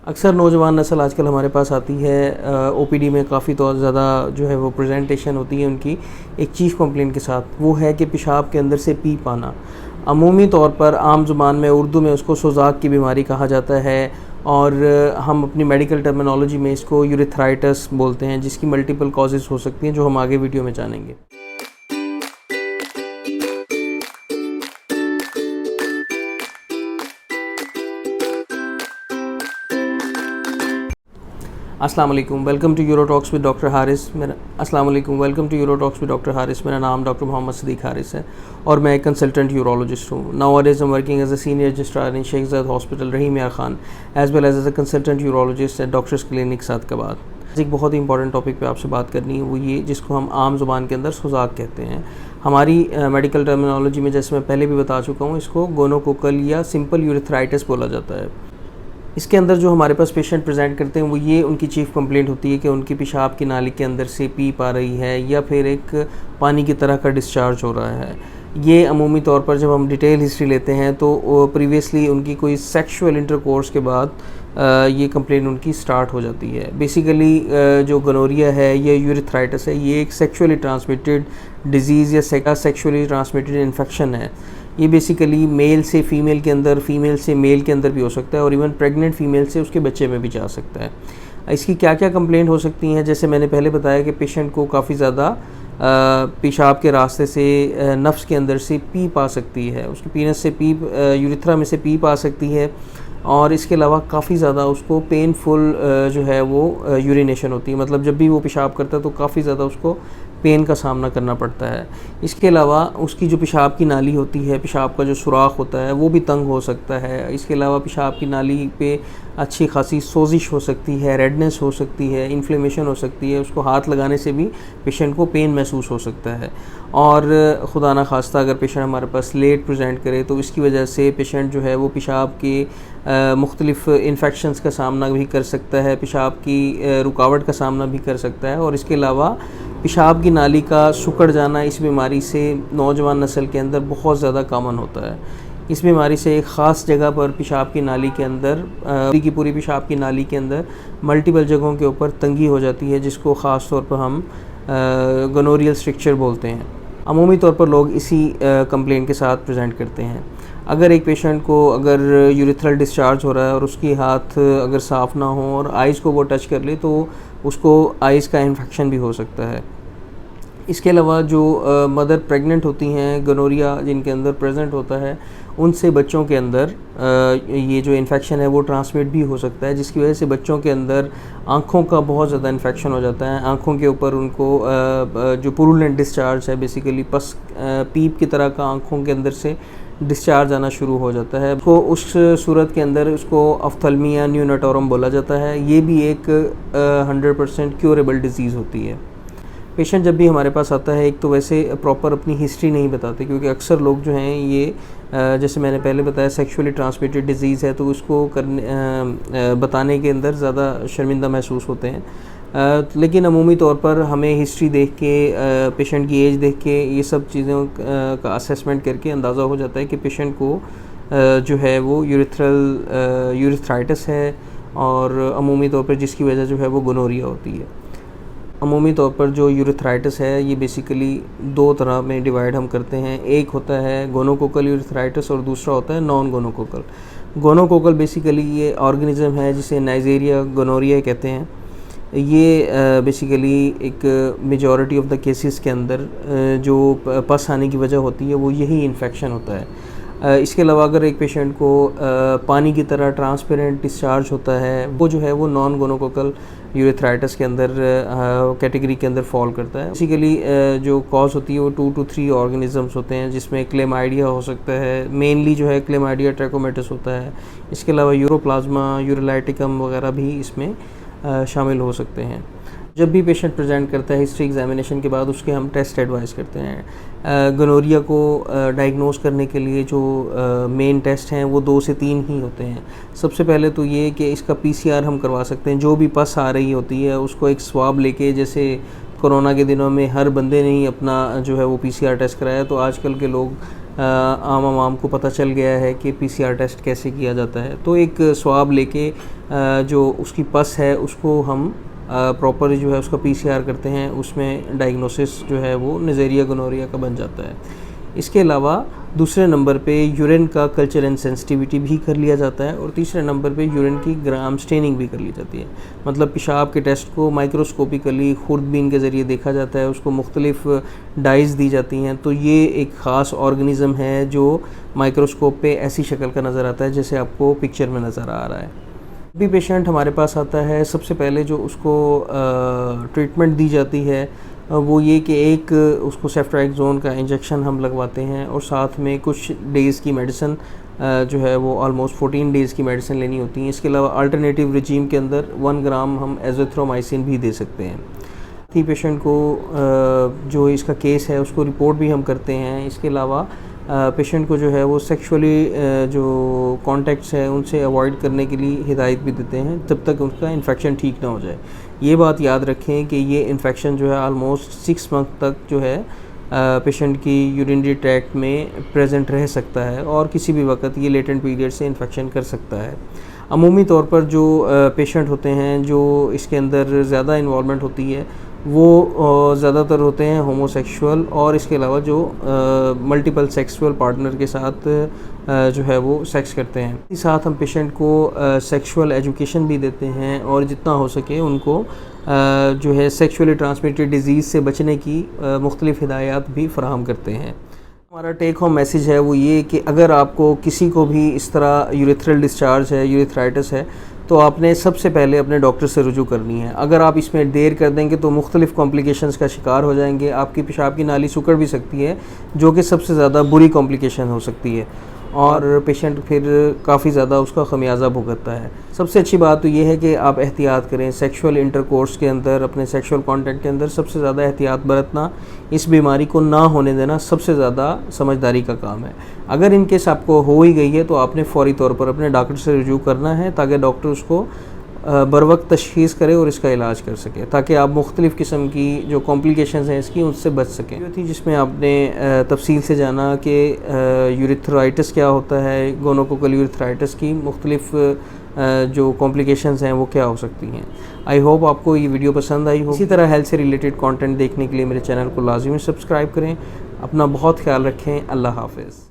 अक्सर नौजवान नस्ल आजकल हमारे पास आती है ओपीडी में काफ़ी तो ज़्यादा जो है वो प्रेजेंटेशन होती है उनकी एक चीफ़ कंप्लेंट के साथ, वो है कि पेशाब के अंदर से पी पाना। अमूमी तौर पर आम ज़ुबान में उर्दू में उसको सोज़ाक की बीमारी कहा जाता है और हम अपनी मेडिकल टर्मिनोलॉजी में इसको यूरेथ्राइटिस बोलते हैं, जिसकी मल्टीपल कॉजेज़ हो सकती हैं जो हम आगे वीडियो में जानेंगे। अस्सलाम वालेकुम, welcome to Urotalks with doctor Haris. मेरा नाम डॉक्टर मोहम्मद सदीक हारिस है और मैं एक कंसल्टेंट यूरोलॉजिस्ट हूँ। Nowadays I am working as a senior registrar in Sheikh Zayed hospital Rahim Yar Khan as well as a consultant urologist at doctors clinic Sadiqabad. एक बहुत ही इंपॉर्टेंट टॉपिक पे आपसे बात करनी है, वो ये जिसको हम आम ज़ुबान के अंदर सोज़ाक कहते हैं। हमारी मेडिकल टर्मिनोलॉजी में, जैसे मैं पहले भी बता चुका हूँ, इसको गोनोकोकल या सिंपल यूरेथ्राइटिस बोला जाता है। इसके अंदर जो हमारे पास पेशेंट प्रेजेंट करते हैं वो ये उनकी चीफ़ कंप्लेंट होती है कि उनकी पेशाब की नाली के अंदर से पीप आ रही है या फिर एक पानी की तरह का डिस्चार्ज हो रहा है। ये अमूमी तौर पर जब हम डिटेल हिस्ट्री लेते हैं तो प्रीवियसली उनकी कोई सेक्सुअल इंटरकोर्स के बाद ये कंप्लेंट उनकी स्टार्ट हो जाती है। बेसिकली जो गोनोरिया है या यूरेथ्राइटिस है, ये एक सेक्सुअली ट्रांसमिटेड डिजीज़ या सेक्सुअली ट्रांसमिटेड इन्फेक्शन है। ये बेसिकली मेल से फ़ीमेल के अंदर, फ़ीमेल से मेल के अंदर भी हो सकता है और इवन प्रेग्नेंट फ़ीमेल से उसके बच्चे में भी जा सकता है। इसकी क्या क्या कंप्लेंट हो सकती हैं, जैसे मैंने पहले बताया कि पेशेंट को काफ़ी ज़्यादा पेशाब के रास्ते से नफ्स के अंदर से पीप आ सकती है, उसके पीनस से पीप, यूरिथ्रा में से पीप आ सकती है और इसके अलावा काफ़ी ज़्यादा उसको पेनफुल जो है वो यूरिनेशन होती है। मतलब जब भी वो पेशाब करता है तो काफ़ी ज़्यादा उसको पेन का सामना करना पड़ता है। इसके अलावा उसकी जो पेशाब की नाली होती है, पेशाब का जो सुराख होता है वो भी तंग हो सकता है। इसके अलावा पेशाब की नाली पे अच्छी खासी सोजिश हो सकती है, रेडनेस हो सकती है, इन्फ्लेमेशन हो सकती है, उसको हाथ लगाने से भी पेशेंट को पेन महसूस हो सकता है। और खुदा ना खास्ता अगर पेशेंट हमारे पास लेट प्रेजेंट करे तो इसकी वजह से पेशेंट जो है वो पेशाब के मुख्तलिफ़ इन्फेक्शंस का सामना भी कर सकता है, पेशाब की रुकावट का सामना भी कर सकता है। और इसके अलावा पेशाब की नाली का सिकुड़ जाना इस बीमारी से नौजवान नस्ल के अंदर बहुत ज़्यादा कॉमन होता है। इस बीमारी से एक ख़ास जगह पर पेशाब की नाली के अंदर पूरी पेशाब की नाली के अंदर मल्टीपल जगहों के ऊपर तंगी हो जाती है, जिसको ख़ास तौर पर हम गोनोरियल स्ट्रक्चर बोलते हैं। अमूमी तौर पर लोग इसी कंप्लेंट के साथ प्रेजेंट करते हैं। अगर एक पेशेंट को अगर यूरिथ्रल डिस्चार्ज हो रहा है और उसकी हाथ अगर साफ़ ना हो और आइज़ को वो टच कर ले तो उसको आइज़ का इन्फेक्शन भी हो सकता है। इसके अलावा जो मदर प्रेग्नेंट होती हैं, गोनोरिया जिनके अंदर प्रेजेंट होता है, उनसे बच्चों के अंदर ये जो इन्फेक्शन है वो ट्रांसमिट भी हो सकता है, जिसकी वजह से बच्चों के अंदर आँखों का बहुत ज़्यादा इन्फेक्शन हो जाता है। आँखों के ऊपर उनको जो पुरुलेंट डिस्चार्ज है, बेसिकली पीप की तरह का आँखों के अंदर से डिस्चार्ज आना शुरू हो जाता है। तो उस सूरत के अंदर उसको ऑफ्थल्मिया न्यूनाटोरम बोला जाता है। ये भी एक 100% क्योरेबल डिज़ीज़ होती है। पेशेंट जब भी हमारे पास आता है, एक तो वैसे प्रॉपर अपनी हिस्ट्री नहीं बताते, क्योंकि अक्सर लोग जो हैं ये जैसे मैंने पहले बताया सेक्सुअली ट्रांसमिटेड डिजीज़ है तो उसको बताने के अंदर ज़्यादा शर्मिंदा महसूस होते हैं। लेकिन अमूमी तौर पर हमें हिस्ट्री देख के, पेशेंट की एज देख के, ये सब चीज़ों का असेसमेंट करके अंदाज़ा हो जाता है कि पेशेंट को जो है वो यूरेथ्राइटिस है और अमूमी तौर पर जिसकी वजह जो है वो गोनोरिया होती है। अमूमी तौर पर जो यूरेथ्राइटिस है ये बेसिकली दो तरह में डिवाइड हम करते हैं। एक होता है गोनोकोकल यूरेथ्राइटिस और दूसरा होता है नॉन गोनोकोकल। गोनोकोकल बेसिकली ये ऑर्गेनिज़म है जिसे नाइजेरिया गोनोरिया कहते हैं। ये बेसिकली एक मेजॉरिटी ऑफ द केसेस के अंदर जो पस आने की वजह होती है वो यही इन्फेक्शन होता है। इसके अलावा अगर एक पेशेंट को पानी की तरह ट्रांसपेरेंट डिस्चार्ज होता है, वो जो है वो नॉन गोनोकोकल यूरेथ्राइटिस के अंदर कैटेगरी के अंदर फॉल करता है। बेसिकली जो कॉज होती है वो 2 to 3 ऑर्गेनिजम्स होते हैं, जिसमें क्लेमाइडिया हो सकता है, मेनली जो है क्लेमाइडिया ट्रैकोमेटिस होता है। इसके अलावा यूरोप्लाज्मा, यूरोलाइटिकम वगैरह भी इसमें शामिल हो सकते हैं। जब भी पेशेंट प्रेजेंट करता है, हिस्ट्री एग्जामिनेशन के बाद उसके हम टेस्ट एडवाइस करते हैं। गोनोरिया को डायग्नोस करने के लिए जो मेन टेस्ट हैं वो 2 से 3 ही होते हैं। सबसे पहले तो ये कि इसका पीसीआर हम करवा सकते हैं। जो भी पस आ रही होती है उसको एक स्वाब लेके, जैसे कोरोना के दिनों में हर बंदे ने ही अपना जो है वो पीसीआर टेस्ट कराया, तो आजकल के लोग आम आवाम को पता चल गया है कि पीसीआर टेस्ट कैसे किया जाता है। तो एक स्वाब लेके जो उसकी पस है उसको हम प्रॉपर जो है उसका पीसीआर करते हैं, उसमें डायग्नोसिस जो है वो नज़ेरिया गोनोरिया का बन जाता है। इसके अलावा दूसरे नंबर पे यूरिन का कल्चर एंड सेंसिटिविटी भी कर लिया जाता है, और तीसरे नंबर पे यूरिन की ग्राम स्टेनिंग भी कर ली जाती है। मतलब पेशाब के टेस्ट को माइक्रोस्कोपिकली खुर्दबीन के ज़रिए देखा जाता है, उसको मुख्तलिफ डाइज़ दी जाती हैं। तो ये एक ख़ास ऑर्गेनिज़म है जो माइक्रोस्कोप पे ऐसी शक्ल का नज़र आता है जैसे आपको पिक्चर में नज़र आ रहा है। भी पेशेंट हमारे पास आता है, सबसे पहले जो उसको ट्रीटमेंट दी जाती है वो ये कि एक उसको सेफ्ट्राइक्सोन का इंजेक्शन हम लगवाते हैं, और साथ में कुछ डेज़ की मेडिसिन जो है वो ऑलमोस्ट 14 डेज़ की मेडिसिन लेनी होती है। इसके अलावा अल्टरनेटिव रिजीम के अंदर 1 ग्राम हम एज़िथ्रोमाइसिन भी दे सकते हैं। थी पेशेंट को जो इसका केस है उसको रिपोर्ट भी हम करते हैं। इसके अलावा पेशेंट को जो है वो सेक्सुअली जो कॉन्टैक्ट्स हैं उनसे अवॉइड करने के लिए हिदायत भी देते हैं जब तक उनका इन्फेक्शन ठीक ना हो जाए। ये बात याद रखें कि ये इन्फेक्शन जो है आलमोस्ट 6 मंथ तक जो है पेशेंट की यूरिनरी ट्रैक्ट में प्रेजेंट रह सकता है, और किसी भी वक्त ये लेटेंट पीरियड से इन्फेक्शन कर सकता है। अमूमी तौर पर जो पेशेंट होते हैं जो इसके अंदर ज़्यादा इन्वॉल्वमेंट होती है वो ज़्यादातर होते हैं होमोसेक्सुअल, और इसके अलावा जो मल्टीपल सेक्सुअल पार्टनर के साथ जो है वो सेक्स करते हैं। इस साथ हम पेशेंट को सेक्सुअल एजुकेशन भी देते हैं, और जितना हो सके उनको जो है सेक्सुअली ट्रांसमिटेड डिजीज़ से बचने की मुख्तलिफ हिदायत भी फराहम करते हैं। हमारा टेक होम मैसेज है वो ये कि अगर आपको किसी को भी इस तरह यूरेथ्रल डिस्चार्ज है, यूरेथ्राइटिस है, तो आपने सबसे पहले अपने डॉक्टर से रुजू करनी है। अगर आप इसमें देर कर देंगे तो मुख्तलिफ़ कॉम्प्लिकेशंस का शिकार हो जाएंगे। आपकी पेशाब की नाली सिकुड़ भी सकती है, जो कि सबसे ज़्यादा बुरी कॉम्प्लिकेशन हो सकती है, और पेशेंट फिर काफ़ी ज़्यादा उसका खमियाजा भुगतता है। सबसे अच्छी बात तो ये है कि आप एहतियात करें सेक्सुअल इंटरकोर्स के अंदर, अपने सेक्सुअल कांटेक्ट के अंदर सबसे ज़्यादा एहतियात बरतना, इस बीमारी को ना होने देना सबसे ज़्यादा समझदारी का काम है। अगर इन केस आपको हो ही गई है तो आपने फ़ौरी तौर पर अपने डॉक्टर से रुजू करना है, ताकि डॉक्टर उसको बर वक्त तशख़ीस करे और इसका इलाज कर सके, ताकि आप मुख्तलिफ़ किस्म की जो कॉम्प्लिकेशंस हैं इसकी उससे बच सकें। जो थी जिसमें आपने तफसील से जाना कि यूरेथ्राइटिस क्या होता है, गोनोकोकल यूरेथ्राइटिस की मुख्तलिफ़ जो कॉम्प्लिकेशंस हैं वो क्या हो सकती हैं। आई होप आपको ये वीडियो पसंद आई हो। इसी तरह हेल्थ से रिलेटेड कंटेंट देखने के लिए मेरे चैनल को लाजिमी सब्सक्राइब करें। अपना बहुत ख्याल रखें। अल्लाह हाफ़िज़।